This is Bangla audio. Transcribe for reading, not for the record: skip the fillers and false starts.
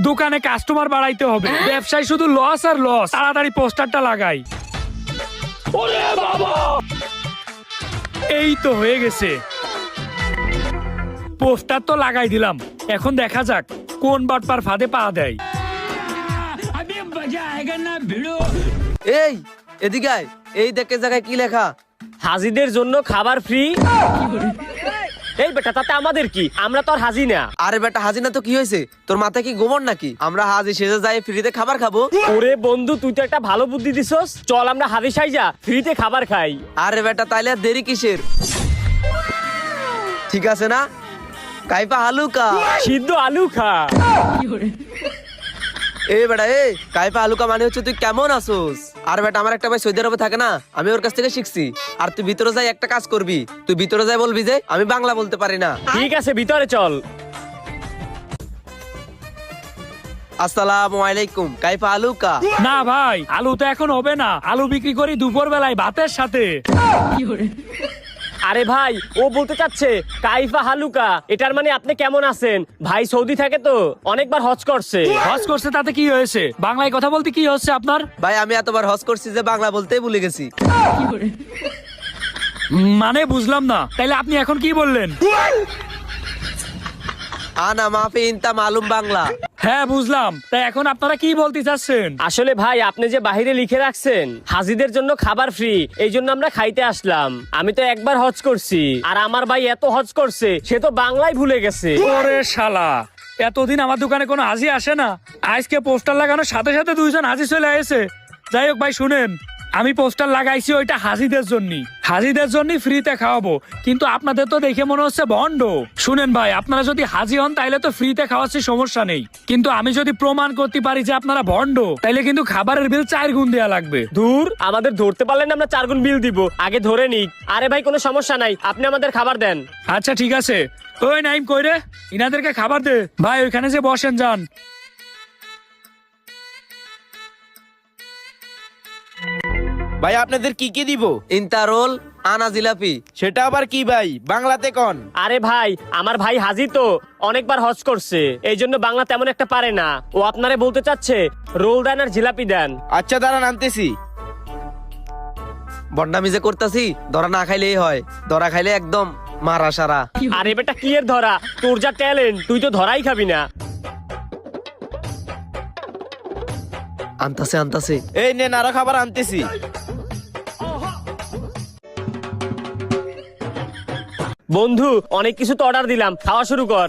দোকানে কাস্টমার বাড়াইতে হবে, ব্যবসায় শুধু লস আর লস। তাড়াতাড়ি পোস্টারটা লাগাই। ওরে বাবা, এই তো হয়ে গেছে। পোস্টার তো লাগাই দিলাম, এখন দেখা যাক কোন বাটপার ফাঁদে পা দেয়। এই এদিকে আয়, এই দেখে জায়গায় কি লেখা? হাজিদের জন্য খাবার ফ্রি। এই বেটা, তাতে আমাদের কি? আমরা তো আর হাজি না। আরে বেটা, হাজি না তো কি হয়েছে? তোর মাথায় কি গোমর নাকি? আমরা হাজি সেজে যাই ফ্রিতে খাবার খাবো? ওরে বন্ধু, তুই তো একটা ভালো বুদ্ধি দিছস। চল আমরা হাজি সাইজা ফ্রিতে খাবার খাই। আরে বেটা, তাইলে আর দেরি কিসের? ঠিক আছে না? কাইফা হালুকা, সিদ্ধ আলু খা। এ বেটা, এ কাইফা হালুকা মানে হচ্ছে তুই কেমন আছোস? আর বেটা, আমার একটা ভাই সৌদি আরবে থাকে না, আমি ওর কাছ থেকে শিখছি। আর তুই ভিতরে যাই একটা কাজ করবি, তুই ভিতরে যাই বলবি যে আমি বাংলা বলতে পারি না। ঠিক আছে, ভিতরে চল। আসসালামু আলাইকুম, কাইফা হালুকা। না ভাই, আলু তো এখন হবে না, আলু বিক্রি করি দুপুর বেলায় ভাতের সাথে। আরে ভাই, ও বলতে চাচ্ছে কাইফা হালুকা, এটার মানে আপনি কেমন আছেন। ভাই সৌদি থাকে তো, অনেকবার হজ করছে। হজ করছে তাতে কি হয়েছে? বাংলায় কথা বলতে কি হচ্ছে আপনার? ভাই আমি এতবার হজ করছি যে বাংলা বলতেই ভুলে গেছি। মানে বুঝলাম না, তাইলে আপনি এখন কি বললেন? আনা মাফি ইনতা মালুম বাংলা। হ্যাঁ বুঝলাম, তাই এখন আপনারা কি বলতে চাচ্ছেন? আসলে ভাই, আপনি যে বাহিরে লিখে রাখছেন হাজিদের জন্য খাবার ফ্রি, এই জন্য আমরা খাইতে আসলাম। আমি তো একবার হজ করছি, আর আমার ভাই এত হজ করছে সে তো বাংলায় ভুলে গেছে। ওরে শালা, এতদিন আমার দোকানে কোনো হাজি আসে না, আজকে পোস্টার লাগানোর সাথে সাথে দুইজন হাজি চলে এসেছে। যাই হোক ভাই শুনেন, আমি পোস্টার লাগাইছি ওইটা হাজিদের জন্য, হাজিদের জন্য ফ্রিতে খাওয়াবো। কিন্তু আপনাদের তো দেখে মনে হচ্ছে ভন্ড। শুনেন ভাই, আপনারা যদি হাজি হন তাইলে তো ফ্রিতে খাওয়াচ্ছি, সমস্যা নেই। কিন্তু আমি যদি প্রমাণ করতে পারি যে আপনারা ভন্ড, তাইলে কিন্তু খাবারের বিল 4 গুণ দেওয়া লাগবে। দূর, আমাদের ধরতে পারলেন না, আমরা 4 গুণ বিল দিব। আগে ধরে নিক। আরে ভাই, কোনো সমস্যা নাই, আপনি আমাদের খাবার দেন। আচ্ছা ঠিক আছে। ওই নাইম কই রে, ইনাদেরকে খাবার দে। ভাই ওইখানে যে বসেন যান। ভাই আপনাদের কি কি দিব? ইনতা রোল, আনা জিলাপি। সেটা আবার কি ভাই, বাংলাতে কন। আরে ভাই, আমার ভাই হাজি তো অনেকবার হজ করছে, এই জন্য বাংলা তেমন একটা পারে না। ও আপনারে বলতে চাচ্ছে রোল দেন আর জিলাপি দেন। আচ্ছা দাঁড়ান, আনতেছি। বন্ডামি যে করতাছি, ধরা না খাইলেই হয়, ধরা খাইলে একদম মারা সারা। আরে বেটা, কি এর ধরা? তোর যা ট্যালেন্ট, তুই তো ধরাই খাবি না। আনতাছে আনতাছে। এই নেন আরো খাবার আনতেছি। বন্ধু, অনেক কিছু তো অর্ডার দিলাম, খাওয়া শুরু কর।